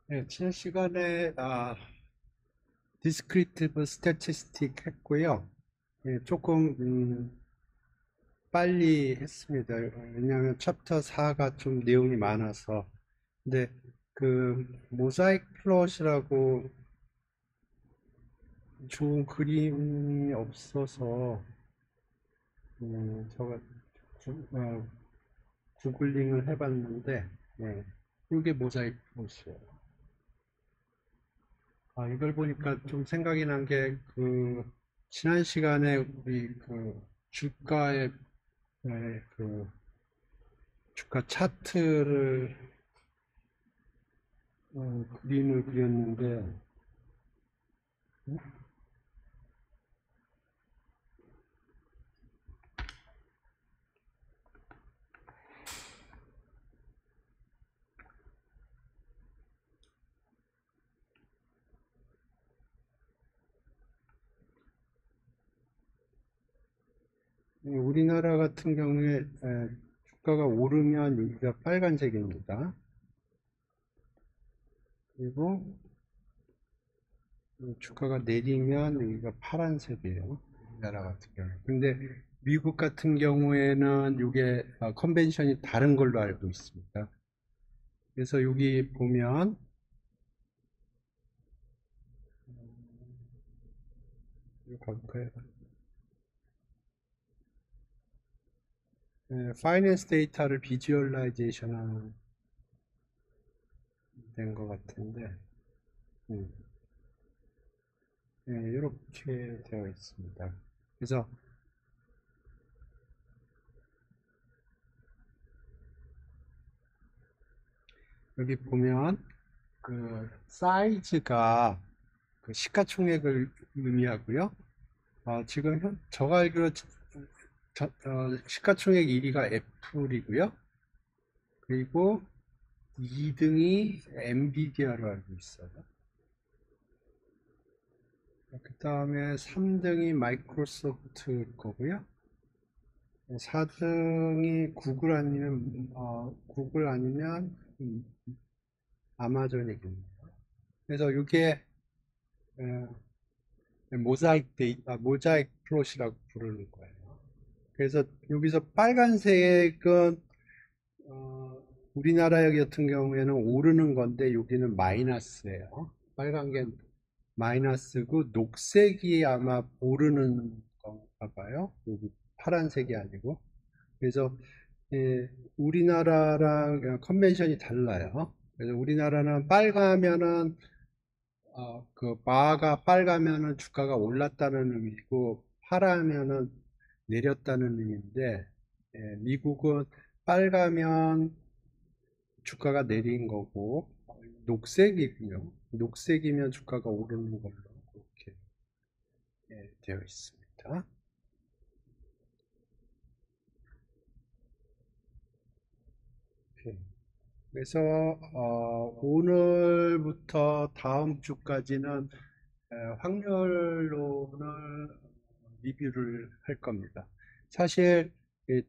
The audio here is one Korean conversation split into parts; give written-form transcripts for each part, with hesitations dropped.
네, 지난 시간에 디스크리티브 스태티스틱 했고요. 예, 조금 빨리 했습니다. 왜냐하면 챕터 4가 좀 내용이 많아서. 근데 그 모자이크 플롯이라고 좋은 그림이 없어서 제가 구글링을 해봤는데, 예, 이게 모자이크 플롯이에요. 이걸 보니까 좀 생각이 난 게, 지난 시간에 우리 주가의, 그, 주가 차트를, 그림을 그렸는데, 우리나라 같은 경우에, 주가가 오르면 여기가 빨간색입니다. 그리고 주가가 내리면 여기가 파란색이에요. 우리나라 같은 경우에. 근데 미국 같은 경우에는 이게 컨벤션이 다른 걸로 알고 있습니다. 그래서 여기 보면 이거 가볼까요? 파이낸스 데이터를 비주얼라이제이션 된 것 같은데, 음, 이렇게 되어 있습니다. 그래서 여기 보면 사이즈가 시가총액을 의미하고요. 지금 저가 알기로 시가총액 1위가 애플이고요. 그리고 2등이 엔비디아로 알고 있어요. 그 다음에 3등이 마이크로소프트일 거고요. 4등이 구글 아니면 아마존이겠네요. 그래서 이게 모자이크 플롯이라고 부르는 거예요. 그래서 여기서 빨간색은 우리나라 같은 경우에는 오르는 건데 여기는 마이너스예요. 빨간 게 마이너스고 녹색이 아마 오르는 건가 봐요. 여기 파란색이 아니고. 그래서 우리나라랑 컨벤션이 달라요. 그래서 우리나라는 빨가면은 바가 빨가면은 주가가 올랐다는 의미고 파라면은 내렸다는 의미인데 미국은 빨가면 주가가 내린 거고 녹색이군요. 녹색이면 주가가 오르는 걸로 그렇게 되어 있습니다. 네. 그래서 오늘부터 다음 주까지는 확률론을 리뷰를 할 겁니다. 사실 이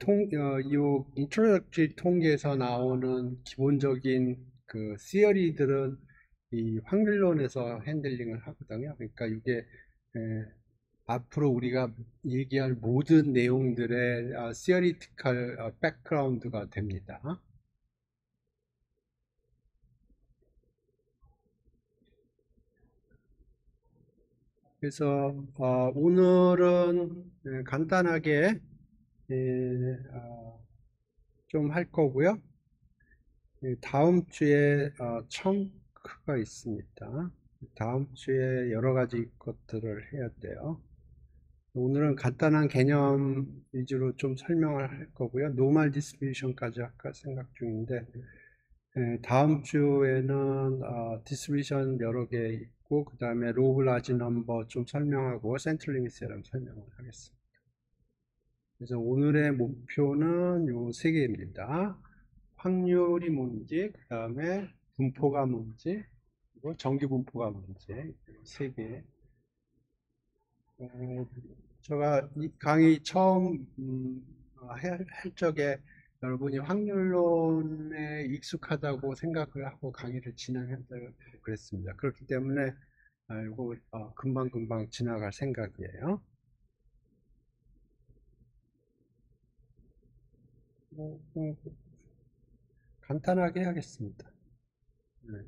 인트로덕터리 통계에서 나오는 기본적인 시어리들은 이 확률론에서 핸들링을 하거든요. 그러니까 이게 앞으로 우리가 얘기할 모든 내용들의 시어리티컬 백그라운드가 됩니다. 그래서 오늘은 간단하게 좀 할 거고요. 다음 주에 청크가 있습니다. 다음 주에 여러 가지 것들을 해야 돼요. 오늘은 간단한 개념 위주로 좀 설명을 할 거고요. 노멀 디스트리뷰션까지 할까 생각 중인데 다음 주에는 디스트리뷰션 여러 개 있고 그 다음에 로우 라지 넘버 좀 설명하고 센트럴 리미트 세럼 설명을 하겠습니다. 그래서 오늘의 목표는 요 세 개입니다. 확률이 뭔지, 그 다음에 분포가 뭔지, 그리고 정기 분포가 뭔지, 세 개. 제가 이 강의 처음 할 적에 여러분이 확률론에 익숙하다고 생각을 하고 강의를 진행한다고 그랬습니다. 그렇기 때문에 이거 금방금방 지나갈 생각이에요. 간단하게 하겠습니다. 네.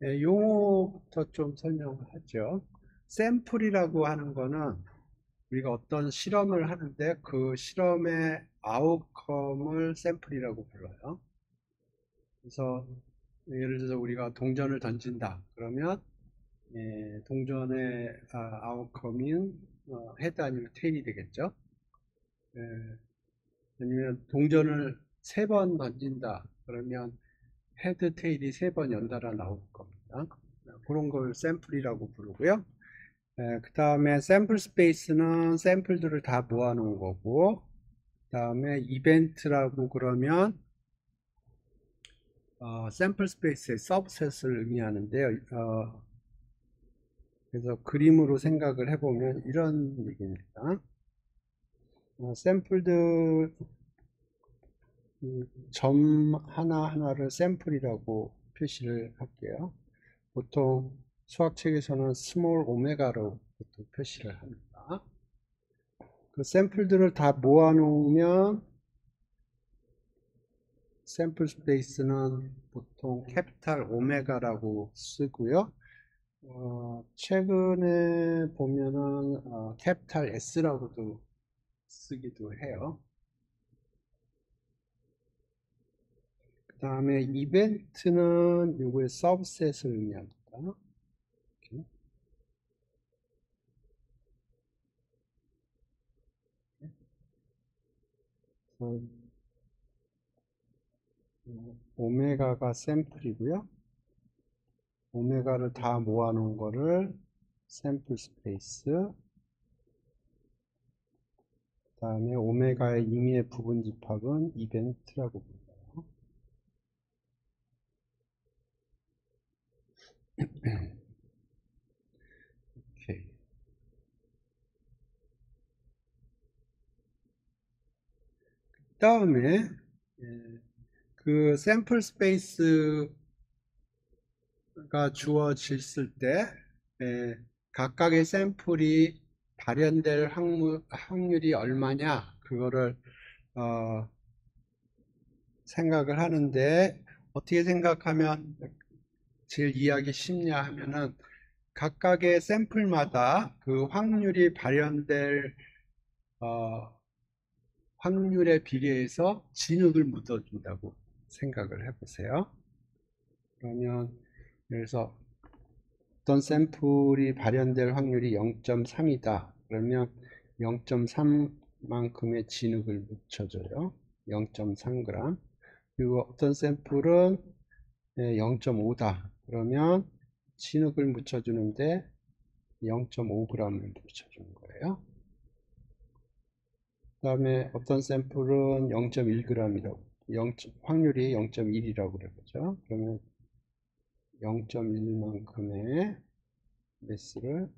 네, 용어부터 좀 설명하죠. 샘플이라고 하는 거는 우리가 어떤 실험을 하는데 그 실험의 아웃컴을 샘플이라고 불러요. 그래서 예를 들어서 우리가 동전을 던진다. 그러면 동전의 아웃컴인 헤드 아니면 테일이 되겠죠. 예, 아니면 동전을 3번 던진다. 그러면 헤드, 테일이 3번 연달아 나올 겁니다. 그런 걸 샘플이라고 부르고요. 그 다음에 샘플 스페이스는 샘플들을 다 모아놓은 거고, 그 다음에 이벤트라고 그러면 샘플 스페이스의 서브셋을 의미하는데요. 그래서 그림으로 생각을 해보면 이런 얘기입니다. 샘플들 점 하나하나를 샘플이라고 표시를 할게요. 보통 수학책에서는 스몰 오메가로 보통 표시를 합니다. 그 샘플들을 다 모아놓으면 샘플 스페이스는 보통 캐피탈 오메가라고 쓰고요. 최근에 보면은 캐피탈 S라고도 쓰기도 해요. 그 다음에 이벤트는 요거의 서브셋을 의미합니다. 이렇게. 오메가가 샘플이고요. 오메가를 다 모아놓은 거를 샘플 스페이스, 그 다음에 오메가의 임의의 부분 집합은 이벤트라고 불러요. 오케이. 그 다음에 그 샘플 스페이스가 주어졌을 때 각각의 샘플이 발현될 확률이 얼마냐 그거를 생각을 하는데 어떻게 생각하면 제일 이해하기 쉽냐 하면은 각각의 샘플마다 그 확률이 발현될 확률에 비례해서 진흙을 묻어준다고 생각을 해보세요. 그러면 그래서 어떤 샘플이 발현될 확률이 0.3이다. 그러면 0.3만큼의 진흙을 묻혀줘요. 0.3g. 그리고 어떤 샘플은 0.5다. 그러면 진흙을 묻혀주는데 0.5g을 묻혀주는 거예요. 그 다음에 어떤 샘플은 0.1g이라고, 확률이 0.1이라고 그러죠. 그러면 0.1만큼의 매스를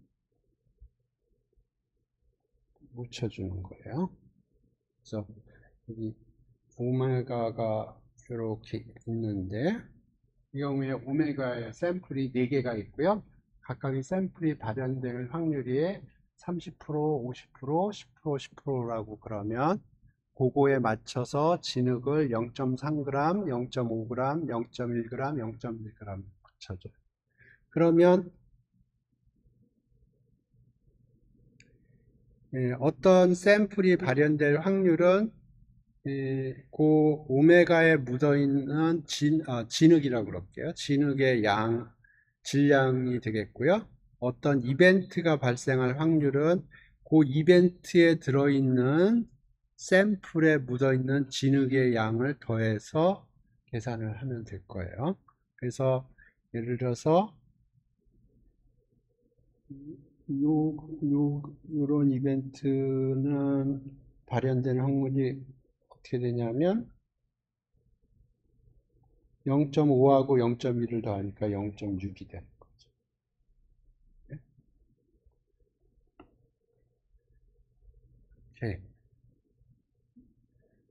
묻혀주는 거예요. 그래서 여기 오메가가 이렇게 있는데 이 경우에 오메가의 샘플이 4개가 있고요. 각각의 샘플이 발현될 확률이 30%, 50%, 10%, 10%라고 그러면 그거에 맞춰서 진흙을 0.3g, 0.5g, 0.1g, 0.1g 붙여줘요. 그러면 어떤 샘플이 발현될 확률은 그 오메가에 묻어있는 진흙이라고 그럴게요. 진흙의 질량이 되겠고요. 어떤 이벤트가 발생할 확률은 그 이벤트에 들어있는 샘플에 묻어있는 진흙의 양을 더해서 계산을 하면 될 거예요. 그래서 예를 들어서 요런 이벤트는 발현된 확률이 어떻게 되냐면 0.5하고 0.1을 더하니까 0.6이 되는 거죠. 네? 오케이.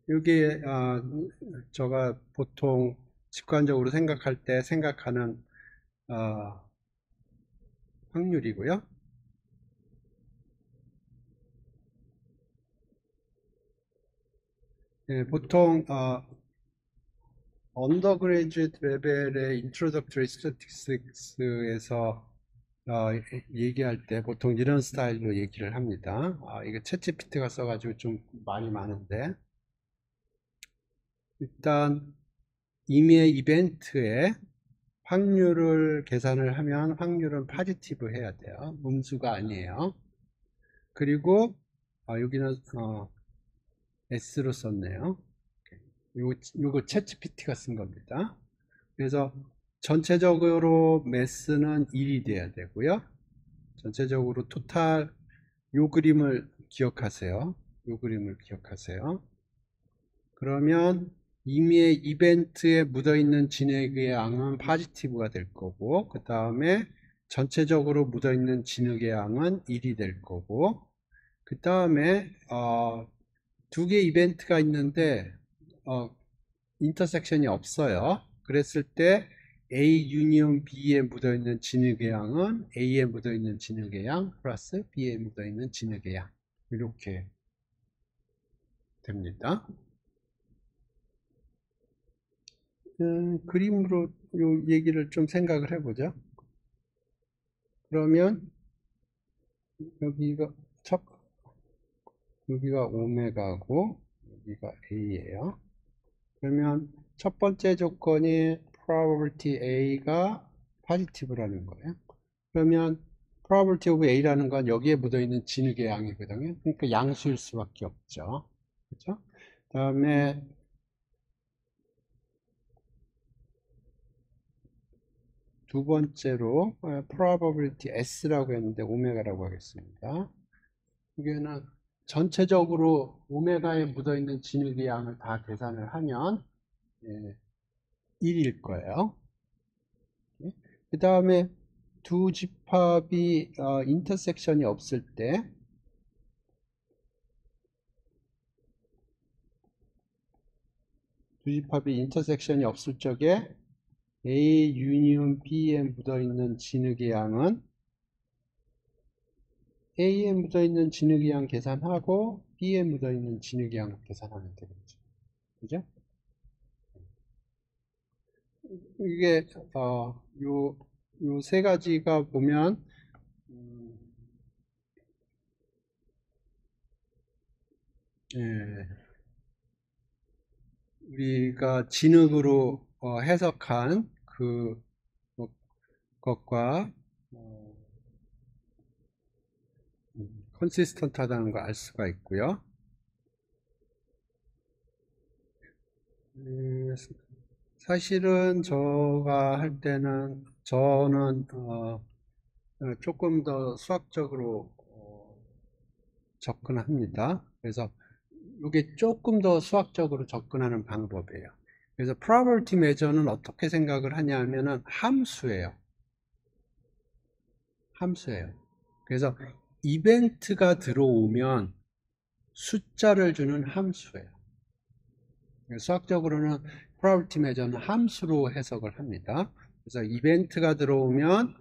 여기에 제가 보통 직관적으로 생각할 때 생각하는 아, 확률이고요. 예, 보통 언더그레이주에이트 레벨의 인트로덕터리 스태티스틱스에서 얘기할 때 보통 이런 스타일로 얘기를 합니다. 이거 챗GPT가 써가지고 좀 말이 많은데 일단 임의 이벤트에 확률을 계산을 하면 확률은 파지티브 해야 돼요. 음수가 아니에요. 그리고 여기는 S로 썼네요. 요거 챗GPT가 쓴 겁니다. 그래서 전체적으로 매스는 1이 돼야 되고요. 전체적으로 토탈 요 그림을 기억하세요. 요 그림을 기억하세요. 그러면 이미의 이벤트에 묻어있는 진흙의 양은 파지티브가 될 거고 그 다음에 전체적으로 묻어있는 진흙의 양은 1이 될 거고 그 다음에 두 개 이벤트가 있는데 인터섹션이 없어요. 그랬을 때 A 유니온 B에 묻어있는 진흙의 양은 A에 묻어있는 진흙의 양 플러스 B에 묻어있는 진흙의 양 이렇게 됩니다. 그림으로 요 얘기를 좀 생각을 해보죠. 그러면 여기가 여기가 오메가고 여기가 A예요. 그러면 첫 번째 조건이 probability A가 positive라는 거예요. 그러면 probability of A라는 건 여기에 묻어있는 진흙의 양이거든요. 그러니까 양수일 수밖에 없죠. 그렇죠? 다음에 두 번째로 probability S라고 했는데 오메가라고 하겠습니다. 이게는 전체적으로 오메가에 묻어있는 진흙의 양을 다 계산을 하면 1일 거예요. 그 다음에 두 집합이 인터섹션이 없을 때 두 집합이 인터섹션이 없을 적에 A 유니온 B에 묻어있는 진흙의 양은 A에 묻어있는 진흙의 양 계산하고 B에 묻어있는 진흙의 양 계산하면 되겠죠. 그죠? 이게 요 세 가지가 보면 예, 우리가 진흙으로 해석한 그 것과 컨시스턴트하다는 걸 알 수가 있고요. 사실은 저가 할 때는 저는 조금 더 수학적으로 접근합니다. 그래서 이게 조금 더 수학적으로 접근하는 방법이에요. 그래서 probability measure는 어떻게 생각을 하냐면은 함수예요. 함수예요. 그래서 이벤트가 들어오면 숫자를 주는 함수예요. 수학적으로는 probability measure는 함수로 해석을 합니다. 그래서 이벤트가 들어오면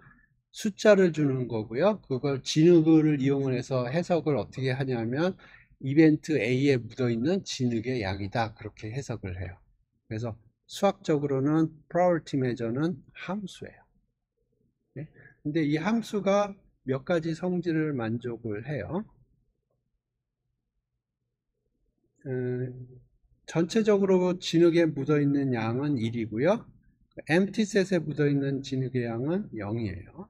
숫자를 주는 거고요. 그걸 진흙을 이용해서 해석을 어떻게 하냐면 이벤트 A에 묻어있는 진흙의 양이다. 그렇게 해석을 해요. 그래서 수학적으로는 probability measure는 함수예요. 네? 근데 이 함수가 몇 가지 성질을 만족을 해요. 전체적으로 진흙에 묻어있는 양은 1이고요. empty set에 묻어있는 진흙의 양은 0이에요.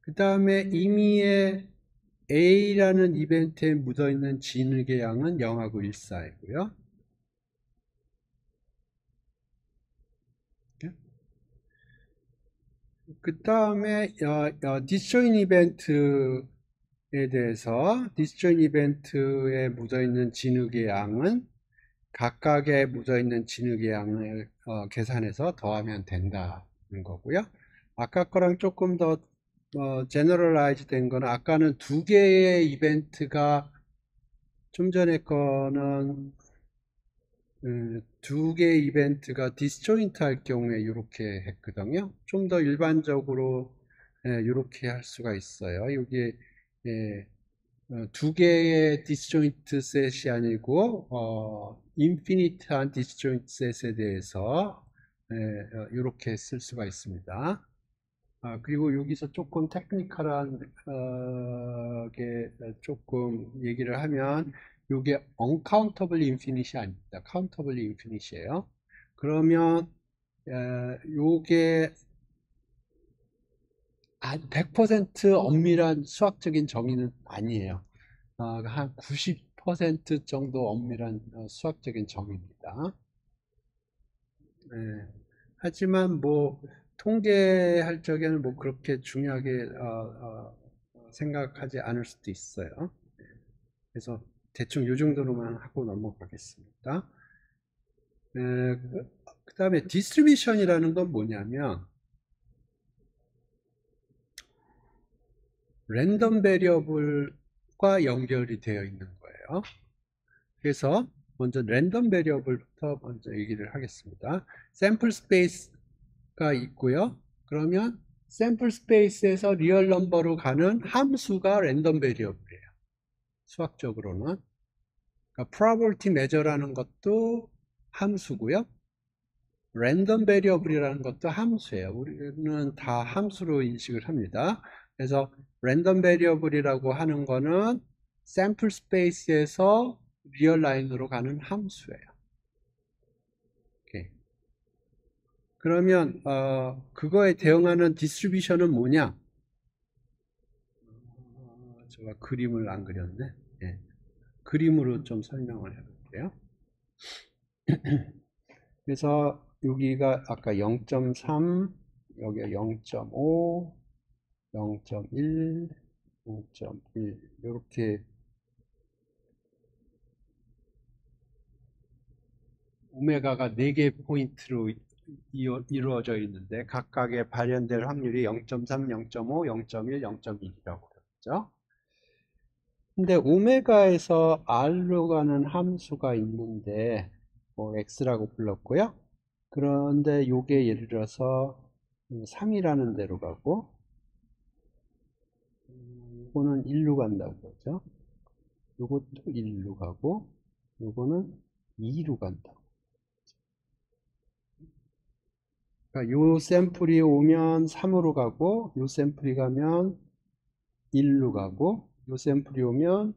그 다음에 임의의 A라는 이벤트에 묻어있는 진흙의 양은 0하고 1 사이고요. 그 다음에 disjoint 이벤트에 대해서 디스조인 이벤트에 묻어있는 진흙의 양은 각각에 묻어있는 진흙의 양을 계산해서 더하면 된다는 거고요. 아까 거랑 조금 더 제너럴라이즈 된 거는, 아까는 두 개의 이벤트가, 좀 전에 거는 두 개의 이벤트가 디스조인트 할 경우에 이렇게 했거든요. 좀 더 일반적으로 이렇게 할 수가 있어요. 여기 두 개의 디스조인트 셋이 아니고 인피니트한 디스조인트 셋에 대해서 이렇게 쓸 수가 있습니다. 그리고 여기서 조금 테크니컬한 게 조금 얘기를 하면, 이게 uncountable infinite이 아닙니다. countable infinite이에요. 그러면 요게 100% 엄밀한 수학적인 정의는 아니에요. 한 90% 정도 엄밀한 수학적인 정의입니다. 하지만 뭐 통계할 적에는 뭐 그렇게 중요하게 생각하지 않을 수도 있어요. 그래서 대충 이 정도로만 하고 넘어가겠습니다. 그 다음에 디스트리뷰션이라는 건 뭐냐면, 랜덤 베리어블과 연결이 되어 있는 거예요. 그래서 먼저 랜덤 베리어블부터 먼저 얘기를 하겠습니다. 샘플 스페이스가 있고요. 그러면 샘플 스페이스에서 리얼 넘버로 가는 함수가 랜덤 베리어블이에요. 수학적으로는. 그러니까 probability measure라는 것도 함수고요. 랜덤 베리어블이라는 것도 함수예요. 우리는 다 함수로 인식을 합니다. 그래서 랜덤 베리어블이라고 하는 거는 샘플 스페이스에서 리얼 라인으로 가는 함수예요. 오케이. 그러면 그거에 대응하는 디스트리뷰션은 뭐냐? 제가 그림을 안 그렸네. 예. 그림으로 좀 설명을 해볼게요. 그래서 여기가 아까 0.3, 여기가 0.5, 0.1, 0.1 이렇게 오메가가 4개 포인트로 이루어져 있는데, 각각의 발현될 확률이 0.3, 0.5, 0.1, 0.1이라고 그랬죠. 근데 오메가에서 R로 가는 함수가 있는데, 뭐 X라고 불렀고요. 그런데 요게 예를 들어서 3이라는 데로 가고, 요거는 1로 간다고 그러죠. 요것도 1로 가고, 요거는 2로 간다고. 그러니까 요 샘플이 오면 3으로 가고, 요 샘플이 가면 1로 가고, 요 샘플이 오면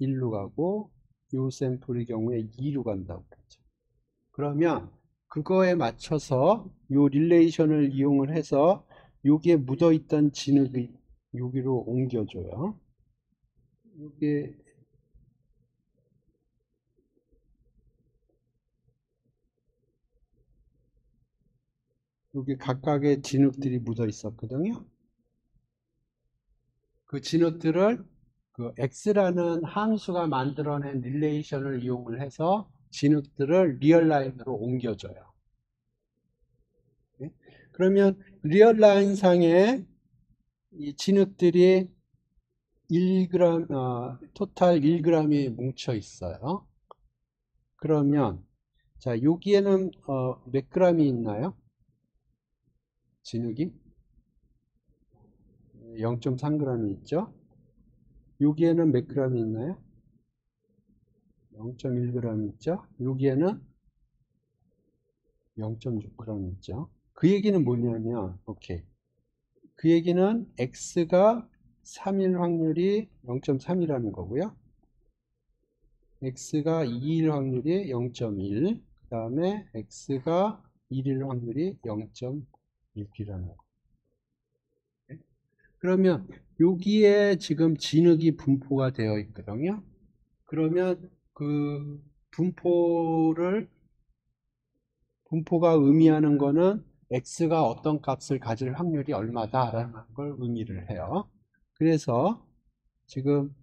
1로 가고, 요 샘플의 경우에 2로 간다고 그러죠. 그러면 그거에 맞춰서 요 릴레이션을 이용을 해서 여기에 묻어있던 진흙이 여기로 옮겨줘요. 이게 여기 각각의 진흙들이 묻어 있었거든요. 그 진흙들을 그 X라는 함수가 만들어낸 릴레이션을 이용을 해서 진흙들을 리얼 라인으로 옮겨줘요. 그러면 리얼 라인 상에 이 진흙들이 1g, 토탈 1g이 뭉쳐 있어요. 그러면 자, 여기에는 몇 g이 있나요? 진흙이 0.3g이 있죠. 여기에는 몇 g이 있나요? 0.1g 있죠. 여기에는 0.6g 있죠. 그 얘기는 뭐냐면, 오케이. 그 얘기는 x가 3일 확률이 0.3이라는 거고요. x가 2일 확률이 0.1, 그 다음에 x가 1일 확률이 0.6이라는 거. 그러면 여기에 지금 진흙이 분포가 되어 있거든요. 그러면 그 분포가 의미하는 거는 x가 어떤 값을 가질 확률이 얼마다라는 걸 의미를 해요. 그래서 지금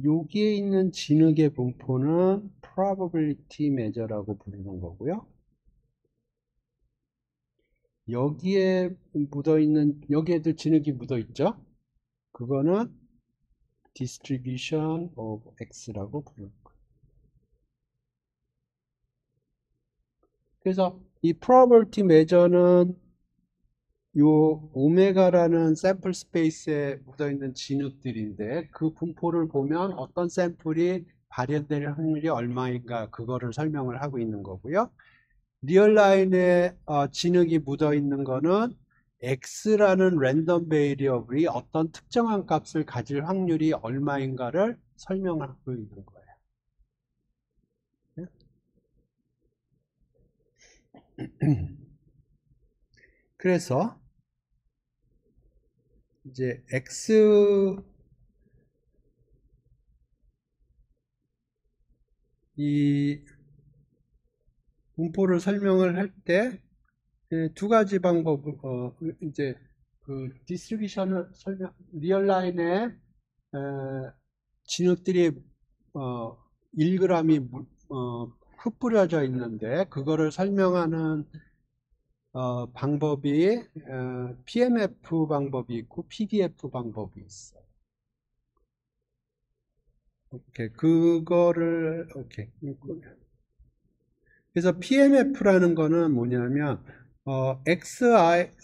여기에 있는 진흙의 분포는 probability measure라고 부르는 거고요. 여기에 묻어있는, 여기에도 진흙이 묻어있죠? 그거는 distribution of x라고 부르는 거예요. 그래서 이 probability measure는 요 오메가라는 샘플 스페이스에 묻어있는 진흙들인데 그 분포를 보면 어떤 샘플이 발현될 확률이 얼마인가 그거를 설명을 하고 있는 거고요. 리얼라인에 진흙이 묻어있는 거는 x라는 랜덤 베리어블이 어떤 특정한 값을 가질 확률이 얼마인가를 설명하고 있는 거예요. 그래서 이제 x 이 분포를 설명을 할 때 두 가지 방법, 이제 그 디스트리뷰션을 설명, 리얼라인에 진흙들이 1g이 흩뿌려져 있는데 그거를 설명하는 방법이 PMF 방법이 있고 PDF 방법이 있어요. 오케이, 그거를 오케이. 그래서 PMF라는 거는 뭐냐면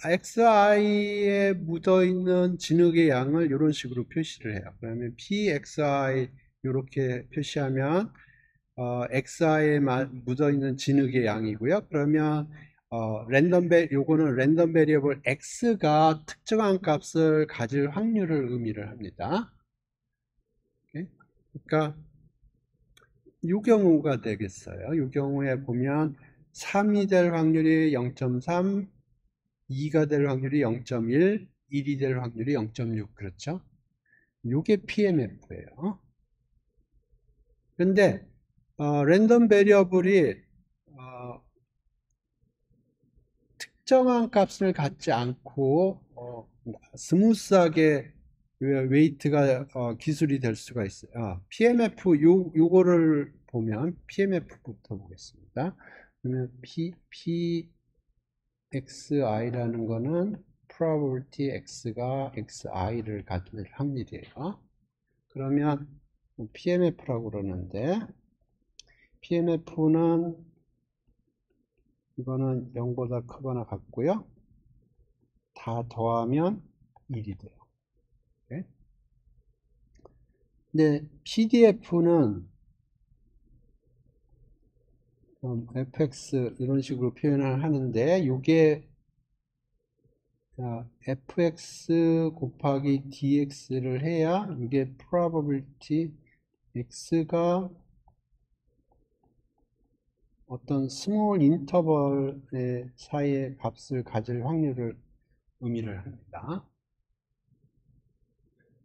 XI에 묻어있는 진흙의 양을 이런 식으로 표시를 해요. 그러면 PXI 이렇게 표시하면 XI에 묻어있는 진흙의 양이고요. 그러면 요거는 랜덤 베리어블 X가 특정한 값을 가질 확률을 의미를 합니다. 오케이? 그러니까 이 경우가 되겠어요. 이 경우에 보면 3이 될 확률이 0.3, 2가 될 확률이 0.1, 1이 될 확률이 0.6 그렇죠? 이게 PMF예요. 그런데 랜덤 베리어블이 특정한 값을 갖지 않고 스무스하게 웨이트가 기술이 될 수가 있어요. PMF 요거를 보면 PMF부터 보겠습니다. 그러면 PXI라는 거는 probability X가 XI를 가질 확률이에요. 그러면 PMF라고 그러는데 PMF는 이거는 0보다 크거나 같고요. 다 더하면 1이 돼요. 네? 근데 PDF는 fx 이런 식으로 표현을 하는데 이게 fx 곱하기 dx를 해야 이게 probability x가 어떤 스몰 인터벌의 사이의 값을 가질 확률을 의미를 합니다.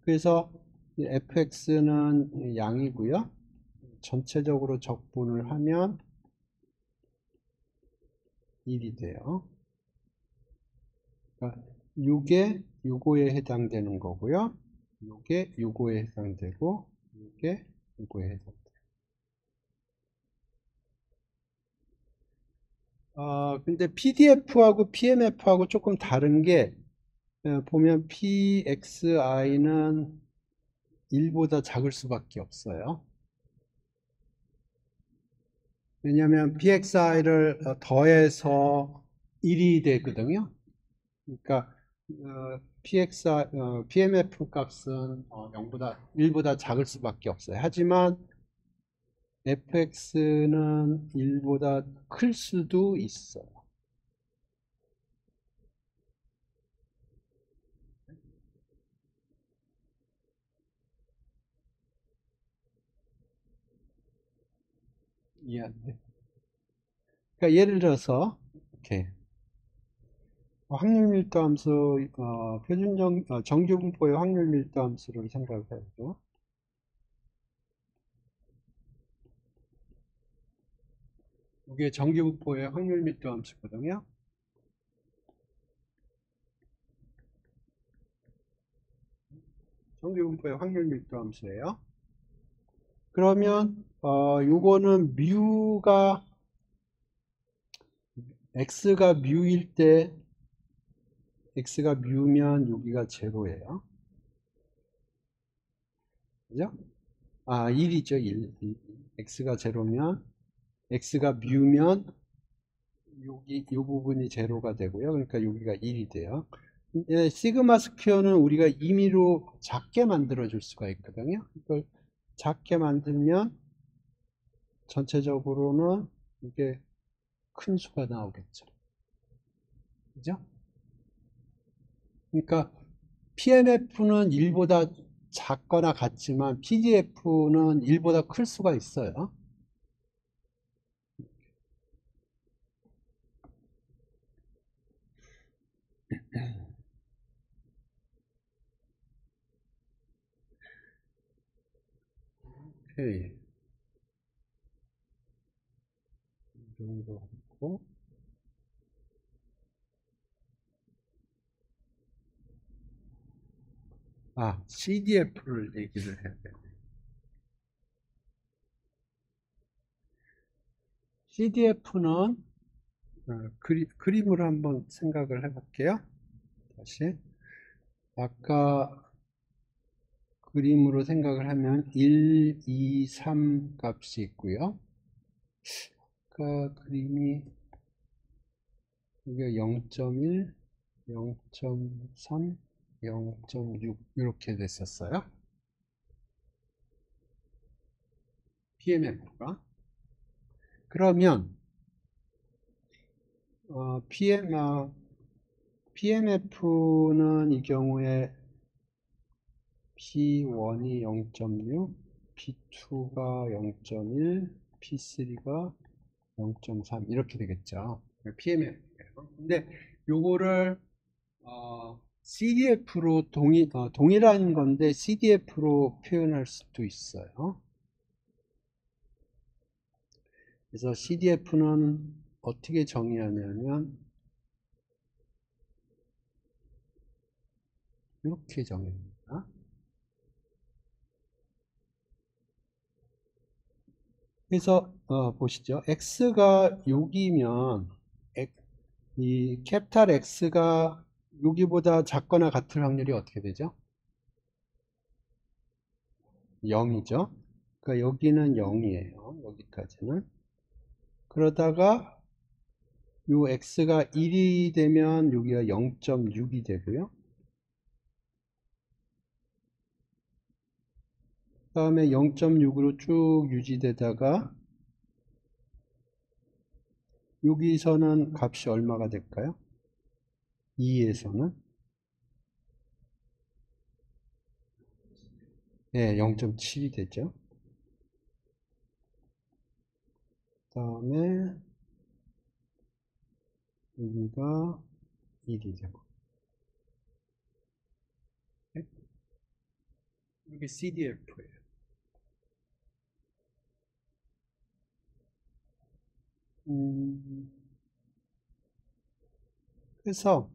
그래서 fx는 양이고요. 전체적으로 적분을 하면 1이 돼요. 그러니까 요게 요거에 해당되는 거고요. 요게 요거에 해당되고 요게 요거에 해당돼요. 근데 PDF하고 PMF하고 조금 다른 게 보면 PXI는 1보다 작을 수밖에 없어요. 왜냐하면 PXI를 더해서 1이 되거든요. 그러니까 PMF 값은 1보다 작을 수밖에 없어요. 하지만 fx는 1보다 클 수도 있어요. 이해하는데? 그러니까 예를 들어서 이렇게 확률 밀도 함수 정규 분포의 확률 밀도 함수를 생각을 해야죠. 이게 정규 분포의 확률 밀도 함수거든요. 정규분포의 확률 밀도 함수예요. 그러면 요거는 x가 뮤일 때 x가 뮤면 여기가 제로예요. 그죠? 1이죠. 1. x가 제로면 x가 뮤면 여기 이 부분이 제로가 되고요. 그러니까 여기가 1이 돼요. 시그마 스퀘어는 우리가 임의로 작게 만들어 줄 수가 있거든요. 이걸 작게 만들면 전체적으로는 이게 큰 수가 나오겠죠. 그죠? 그러니까 PMF는 1보다 작거나 같지만 PDF는 1보다 클 수가 있어요. 오케이. 이 정도 하고 CDF를 얘기를 해야 돼. CDF는 그림으로 한번 생각을 해볼게요. 다시 아까 그림으로 생각을 하면 1, 2, 3 값이 있고요. 아까 그림이 이게 0.1, 0.3, 0.6 이렇게 됐었어요. PMF가. 그러면 PMF는 이 경우에 P1이 0.6, P2가 0.1, P3가 0.3 이렇게 되겠죠. PMF예요. 근데 요거를 CDF로 동일한 건데 CDF로 표현할 수도 있어요. 그래서 CDF는 어떻게 정의하냐면 이렇게 정의합니다. 그래서 보시죠. X가 여기면 이 캐피탈 X가 여기보다 작거나 같을 확률이 어떻게 되죠? 0이죠. 그러니까 여기는 0이에요. 여기까지는. 그러다가 요 X가 1이 되면 여기가 0.6이 되고요. 그 다음에 0.6으로 쭉 유지되다가 여기서는 값이 얼마가 될까요? 2에서는 네, 0.7이 되죠. 그 다음에 여기가 1이 되고 이게 CDF예요. 그래서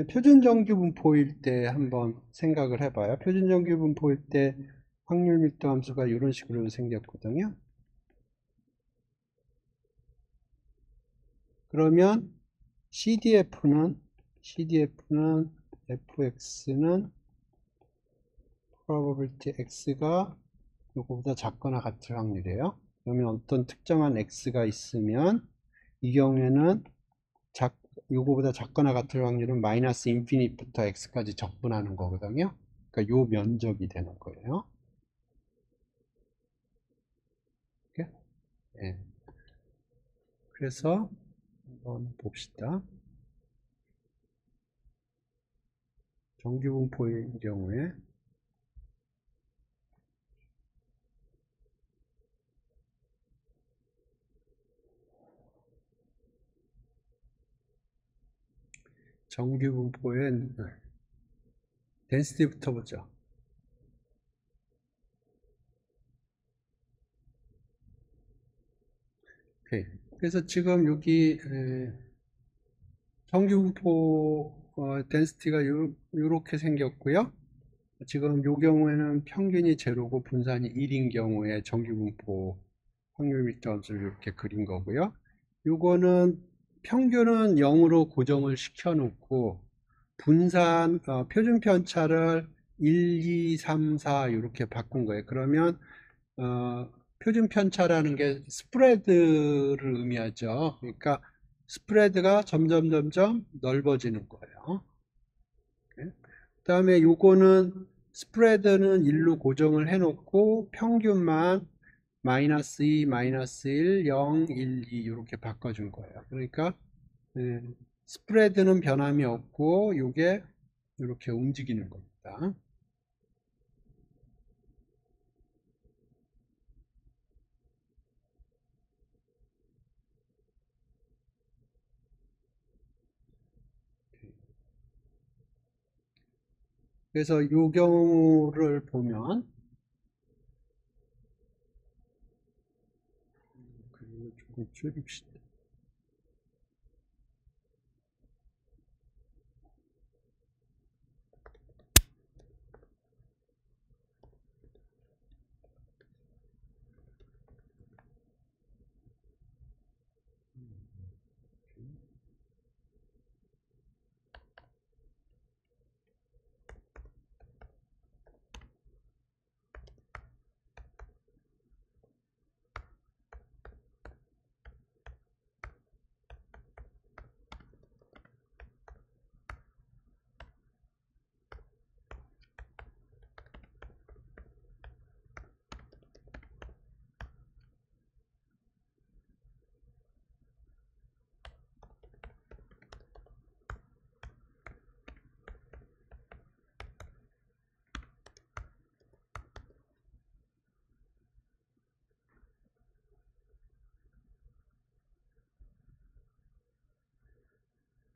표준정규 분포일 때 한번 생각을 해봐요. 표준정규 분포일 때 확률 밀도 함수가 이런 식으로 생겼거든요. 그러면 CDF는 fx는 probability x가 이거보다 작거나 같을 확률이에요. 그러면 어떤 특정한 x가 있으면 이 경우에는 요거보다 작거나 같을 확률은 마이너스 인피니트부터 x까지 적분하는 거거든요. 그러니까 요 면적이 되는 거예요. 이렇게? 네. 그래서 한번 봅시다. 정규분포의 경우에 정규분포의 덴시티부터 보죠. 오케이. 그래서 지금 여기 정규분포 density가 이렇게 생겼고요. 지금 요 경우에는 평균이 제로고 분산이 1인 경우에 정규분포 확률 밀도함수를 이렇게 그린 거고요. 요거는 평균은 0으로 고정을 시켜 놓고 분산 표준 편차를 1, 2, 3, 4 이렇게 바꾼 거예요. 그러면 표준 편차라는 게 스프레드를 의미하죠. 그러니까 스프레드가 점점 넓어지는 거예요. 그 다음에 요거는 스프레드는 1로 고정을 해 놓고 평균만 마이너스 2, 마이너스 1, 0, 1, 2 이렇게 바꿔준 거예요. 그러니까 스프레드는 변함이 없고 요게 이렇게 움직이는 겁니다. 그래서 요 경우를 보면 그림을 조금 줄입시다.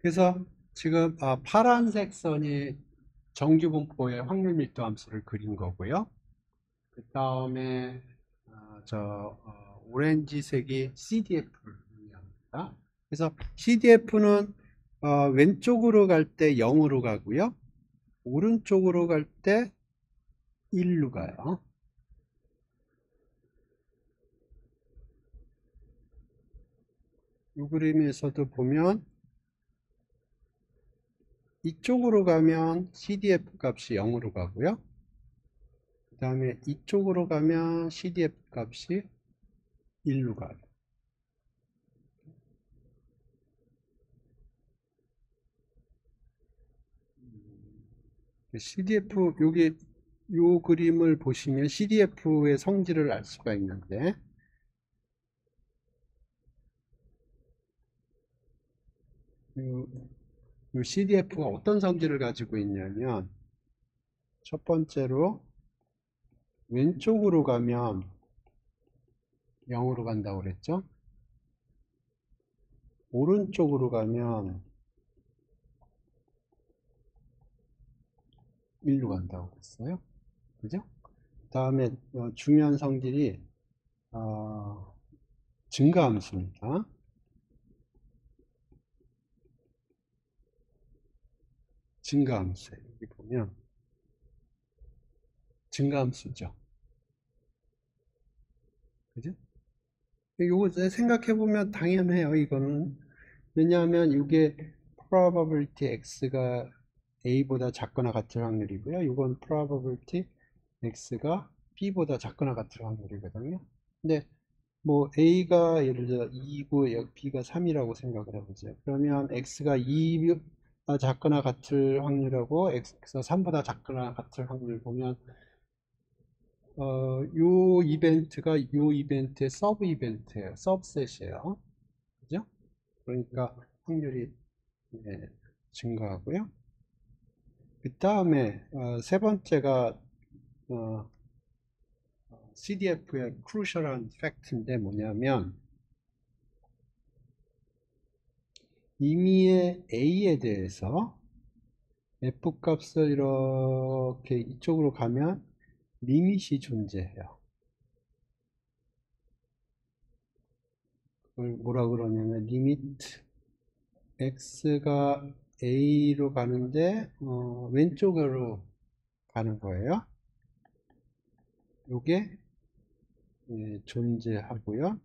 그래서 지금 파란색 선이 정규분포의 확률 밀도 함수를 그린 거고요. 그 다음에 오렌지색이 CDF를 의미합니다. 그래서 CDF는 왼쪽으로 갈 때 0으로 가고요. 오른쪽으로 갈 때 1로 가요. 이 그림에서도 보면 이쪽으로 가면 CDF 값이 0으로 가고요. 그 다음에 이쪽으로 가면 CDF 값이 1로 가요. CDF 여기 요 그림을 보시면 CDF의 성질을 알 수가 있는데 요 CDF가 어떤 성질을 가지고 있냐면 첫 번째로 왼쪽으로 가면 0으로 간다고 그랬죠. 오른쪽으로 가면 1로 간다고 그랬어요. 그죠? 그 다음에 중요한 성질이 증가함수입니다. 증가함수. 여기 보면 증가함수죠. 그죠? 요거 생각해보면 당연해요. 이거는. 왜냐하면 이게 probability x가 a보다 작거나 같을 확률이고요. 이건 probability x가 b보다 작거나 같을 확률이거든요. 근데 뭐 a가 예를 들어 2고 b가 3이라고 생각을 해보죠. 그러면 x가 2가 작거나 같을 확률하고 x가 3보다 작거나 같을 확률 보면 요 이벤트가 요 이벤트의 서브 이벤트예요. 서브셋이에요. 그죠? 그러니까 확률이 증가하고요. 그 다음에 세 번째가 CDF의 crucial한 팩트인데 뭐냐면 임의의 A에 대해서 F 값을 이렇게 이쪽으로 가면 리밋이 존재해요. 그걸 뭐라 그러냐면 리밋 x가 A로 가는데 왼쪽으로 가는 거예요. 요게 존재하고요.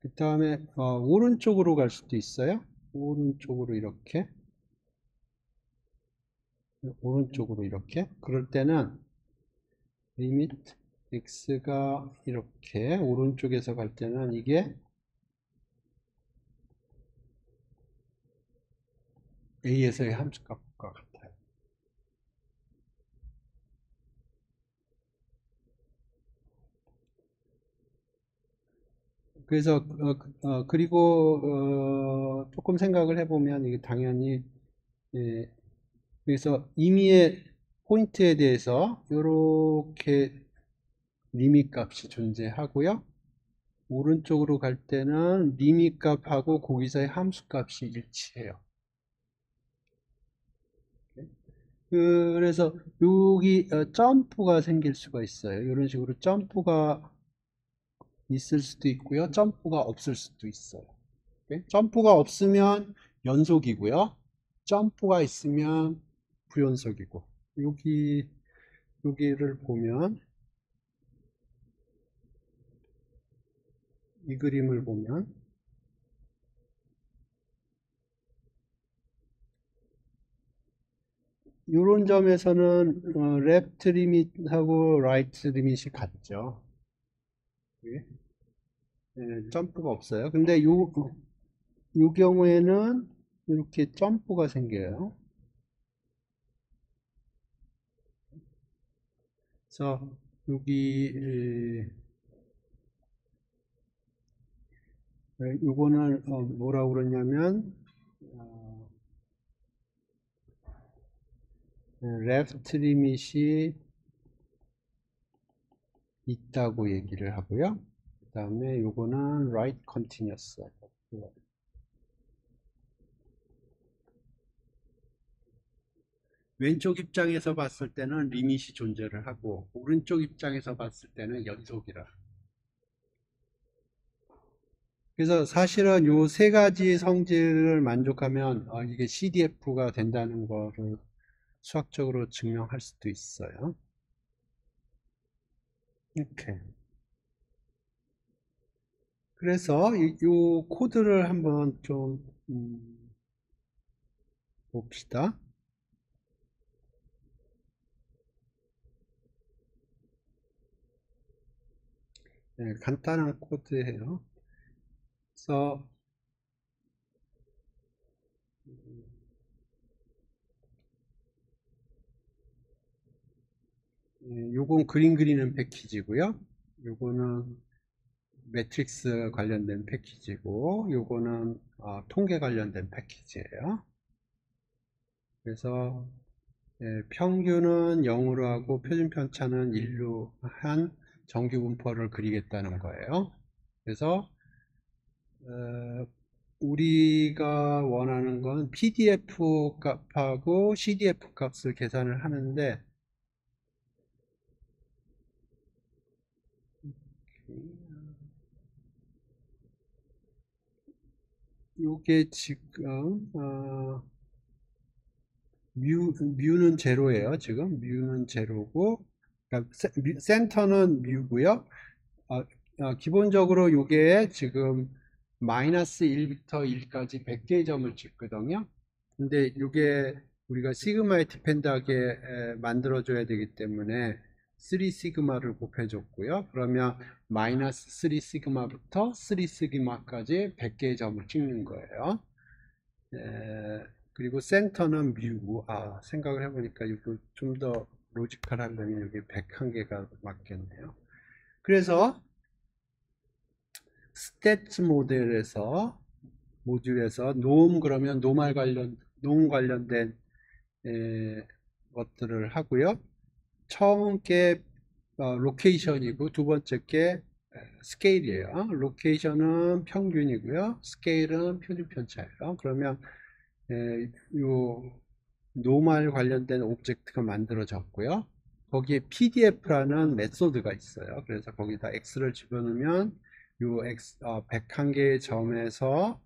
그 다음에 오른쪽으로 갈 수도 있어요. 오른쪽으로 이렇게, 오른쪽으로 이렇게. 그럴 때는 리미트 x가 이렇게 오른쪽에서 갈 때는 이게 a에서의 함수값과 같아요. 그래서 그리고 조금 생각을 해보면 이게 당연히 예, 그래서 임의의 포인트에 대해서 이렇게 리밋 값이 존재하고요. 오른쪽으로 갈 때는 리밋 값하고 거기서의 함수 값이 일치해요. 그래서 여기 점프가 생길 수가 있어요. 이런 식으로 점프가 있을 수도 있고요. 점프가 없을 수도 있어요. 점프가 없으면 연속이고요. 점프가 있으면 부연속이고. 여기를 보면 이 그림을 보면 이런 점에서는 레프트 리밋하고 라이트 리밋이 같죠. 예? 점프가 없어요. 근데 요 경우에는 이렇게 점프가 생겨요. 그래서 여기 요거는 뭐라고 그러냐면 레프트 리밋이 있다고 얘기를 하고요. 그 다음에 요거는 right continuous. 왼쪽 입장에서 봤을 때는 리밋이 존재를 하고 오른쪽 입장에서 봤을 때는 연속이라. 그래서 사실은 요 세 가지 성질을 만족하면 이게 CDF가 된다는 거를 수학적으로 증명할 수도 있어요. 이렇게. 그래서 이 코드를 한번 좀 봅시다. 네, 간단한 코드예요. 그래서 요건 그림 그리는 패키지고요. 요거는 매트릭스 관련된 패키지고 요거는 통계 관련된 패키지예요. 그래서 평균은 0으로 하고 표준 편차는 1로 한 정규 분포를 그리겠다는 거예요. 그래서 우리가 원하는 건 PDF 값하고 CDF 값을 계산을 하는데 요게 지금 뮤는 제로예요. 지금 뮤는 제로고 그러니까 센터는 뮤고요. 기본적으로 요게 지금 마이너스 1부터 1까지 100개의 점을 찍거든요. 근데 요게 우리가 시그마에 디펜드하게 만들어줘야 되기 때문에 3 시그마를 곱해줬고요. 그러면 마이너스 3 시그마부터 3 시그마까지 100개의 점을 찍는 거예요. 그리고 센터는 뮤. 생각을 해보니까 이거 좀 더 로지컬 하려면 여기 101개가 맞겠네요. 그래서 스탯 모듈에서 그러면 놈 관련된 것들을 하고요. 처음 게 로케이션이고 두 번째 게 스케일이에요. 로케이션은 평균이고요. 스케일은 표준 편차예요. 그러면 요 노멀 관련된 오브젝트가 만들어졌고요. 거기에 PDF라는 메소드가 있어요. 그래서 거기다 X를 집어넣으면 요 X 101개의 점에서의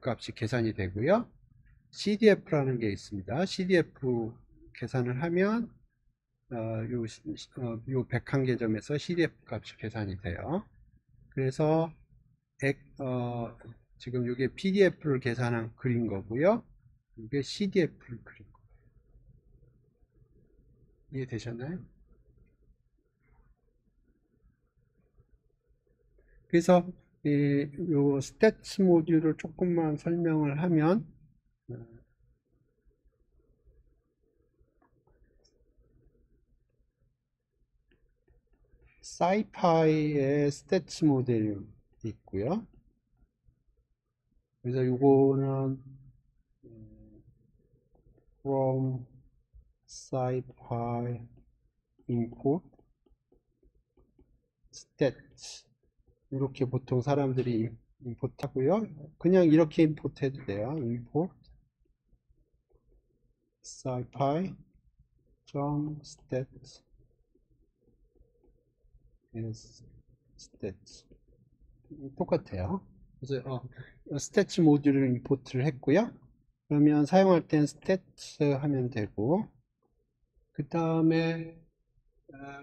값이 계산이 되고요. CDF라는 게 있습니다. CDF 계산을 하면 요 101개점에서 CDF 값이 계산이 돼요. 그래서 지금 이게 PDF를 계산한 그린 거고요. 이게 CDF를 그린 거예요. 이해되셨나요? 그래서 요 스태츠 모듈을 조금만 설명을 하면 사이파이의 스태츠 모델이 있고요. 그래서 요거는 from scipy import stats 이렇게 보통 사람들이 임포트 하고요. 그냥 이렇게 임포트 해도 돼요. import scipy stats is stats 똑같아요. 그래서 스태츠 모듈을 임포트를 했고요. 그러면 사용할 땐 스태츠 하면 되고, 그 다음에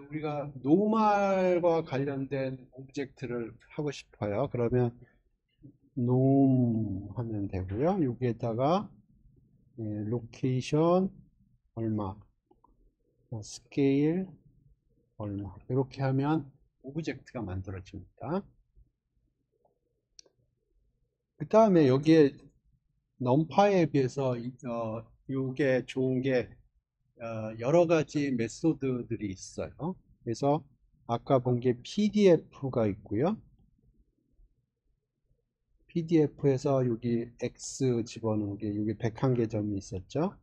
우리가 노멀과 관련된 오브젝트를 하고 싶어요. 그러면 놈 하면 되고요. 여기에다가 로케이션 얼마, 스케일 얼마 이렇게 하면 오브젝트가 만들어집니다. 그 다음에 여기에 넘파이에 비해서 이게 좋은 게 여러 가지 메소드들이 있어요. 그래서 아까 본 게 PDF가 있고요. PDF에서 여기 X 집어넣은 게 여기 101개점이 있었죠.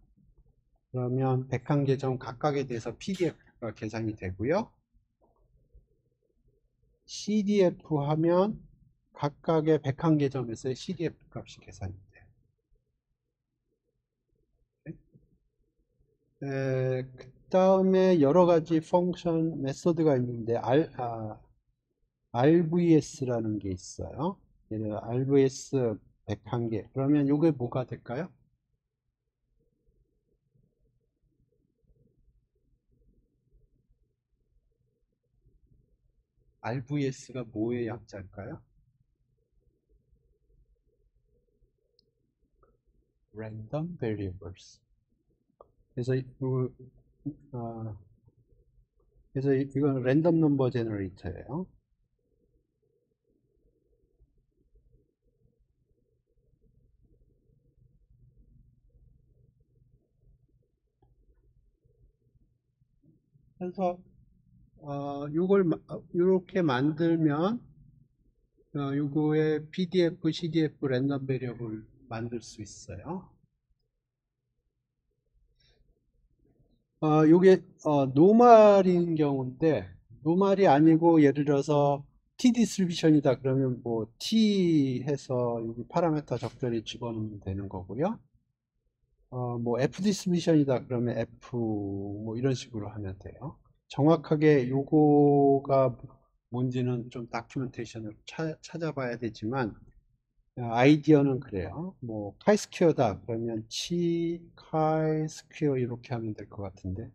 그러면 101개점 각각에 대해서 PDF가 계산이 되고요. CDF 하면 각각의 101개점에서의 CDF 값이 계산이 돼요. 그 다음에 여러 가지 펑션 메소드가 있는데 RVS라는 게 있어요. 예를 들어 RVS 101개 그러면 이게 뭐가 될까요? RVS가 뭐의 약자일까요? Random Variables. 그래서 이건 랜덤 넘버 제너레이터예요. 그래서 이렇게 만들면 요거의 PDF, CDF 랜덤 베리어블 만들 수 있어요. 요게 노멀인 경우인데 노멀이 아니고 예를 들어서 T 디스트리뷰션이다 그러면 뭐 T 해서 여기 파라미터 적절히 집어넣으면 되는 거고요. 뭐 F 디스트리뷰션이다 그러면 F 뭐 이런 식으로 하면 돼요. 정확하게 요거가 뭔지는 좀 다큐멘테이션을 찾아봐야 되지만 아이디어는 그래요. 뭐 카이스퀘어다 그러면 치 카이스퀘어 이렇게 하면 될 것 같은데.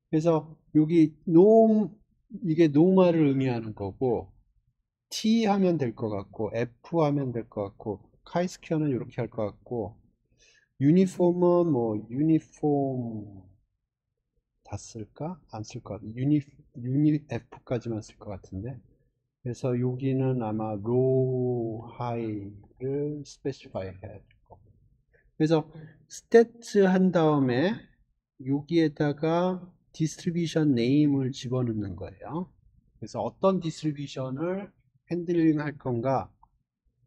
그래서 여기 이게 노멀을 의미하는 거고 T 하면 될 것 같고 F 하면 될 것 같고 카이스퀘어는 이렇게 할 것 같고 유니폼은 뭐 유니폼 다 쓸까? 안 쓸 것 같아. 유니 F까지만 쓸 것 같은데. 그래서 여기는 아마 로우 하이를 스페시파이 해야 될 거고. 그래서 스태츠 한 다음에 여기에다가 디스트리뷰션 네임을 집어넣는 거예요. 그래서 어떤 디스트리뷰션을 핸들링 할 건가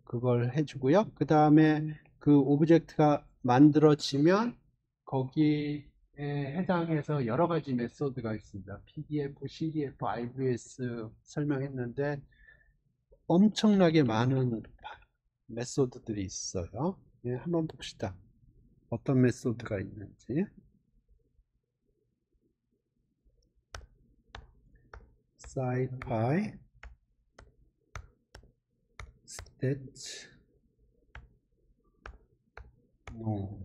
그걸 해주고요. 그 다음에 그 오브젝트가 만들어지면 거기에 해당해서 여러 가지 메소드가 있습니다. PDF, CDF, RVS 설명했는데 엄청나게 많은 메소드들이 있어요. 예, 한번 봅시다. 어떤 메소드가 있는지. scipy stats no.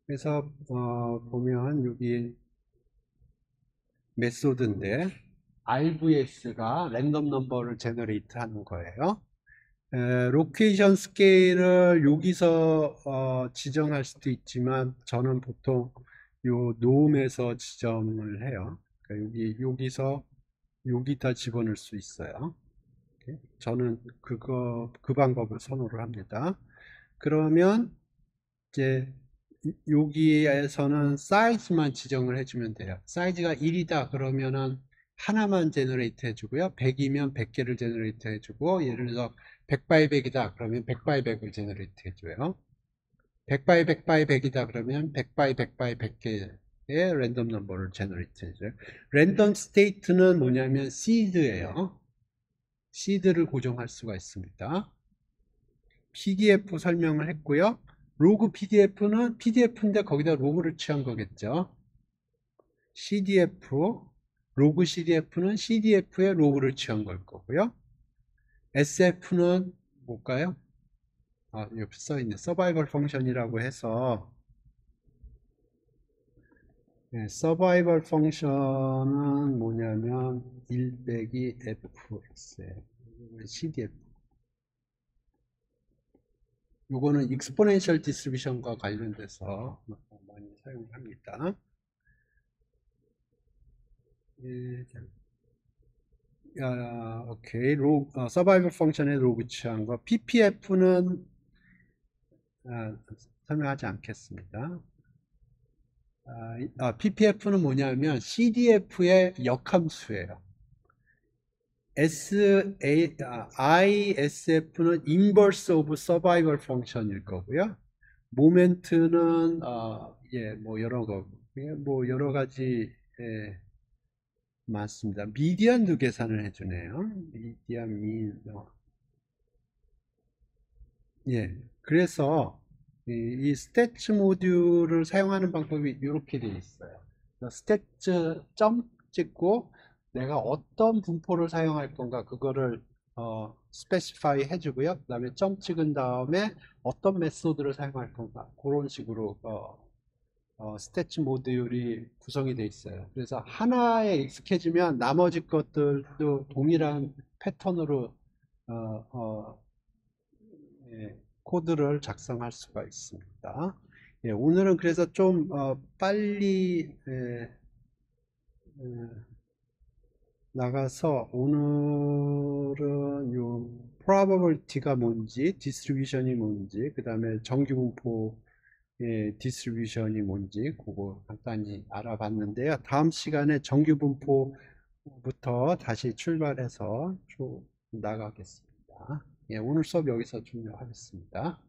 그래서 보면 여기 메소드인데 RVS가 랜덤 넘버를 제너레이트 하는 거예요. 로케이션 스케일을 여기서 지정할 수도 있지만 저는 보통 요 노음에서 지정을 해요. 그러니까 여기서 여기다 집어넣을 수 있어요. 저는 그 방법을 선호를 합니다. 그러면 이제 여기에서는 사이즈만 지정을 해주면 돼요. 사이즈가 1이다 그러면은 하나만 제너레이트 해주고요. 100이면 100개를 제너레이트 해주고, 예를 들어서 100 바이 100이다 그러면 100 바이 100을 제너레이트 해줘요. 100 바이 100 바이 100이다 그러면 100 바이 100 바이 100개의 랜덤 넘버를 제너레이트 해줘요. 랜덤 스테이트는 뭐냐면 시드예요. 시드를 고정할 수가 있습니다. PDF 설명을 했고요. 로그 PDF는 PDF인데 거기다 로그를 취한 거겠죠. CDF, 로그 CDF는 CDF에 로그를 취한 걸 거고요. SF는 뭘까요? 옆에 써있네. 서바이벌 펑션이라고 해서, 네, 서바이벌 펑션은 뭐냐면 1 빼기 F, CDF. 요거는 익스포넨셜 디스트리뷰션과 관련돼서 많이 사용합니다. 오케이. 서바이벌 펑션의 로그 취한 거. PPF는 설명하지 않겠습니다. PPF는 뭐냐면 CDF의 역함수예요. ISF는 inverse of survival function일 거고요. 모멘트는 뭐 여러 가지 많습니다. 미디안도 계산을 해주네요. 미디안 민. 그래서 이 스태츠 모듈을 사용하는 방법이 이렇게 되어 있어요. 스태츠 점 찍고 내가 어떤 분포를 사용할 건가 그거를 스페시파이 해주고요. 그 다음에 점 찍은 다음에 어떤 메소드를 사용할 건가 그런 식으로 스태츠 모듈이 구성이 되어 있어요. 그래서 하나에 익숙해지면 나머지 것들도 동일한 패턴으로 코드를 작성할 수가 있습니다. 오늘은 그래서 좀 빨리 나가서 오늘은 요 probability가 뭔지, distribution이 뭔지, 그 다음에 정규분포 디스트리뷰션이 뭔지 그거 간단히 알아봤는데요. 다음 시간에 정규분포부터 다시 출발해서 쭉 나가겠습니다. 오늘 수업 여기서 종료하겠습니다.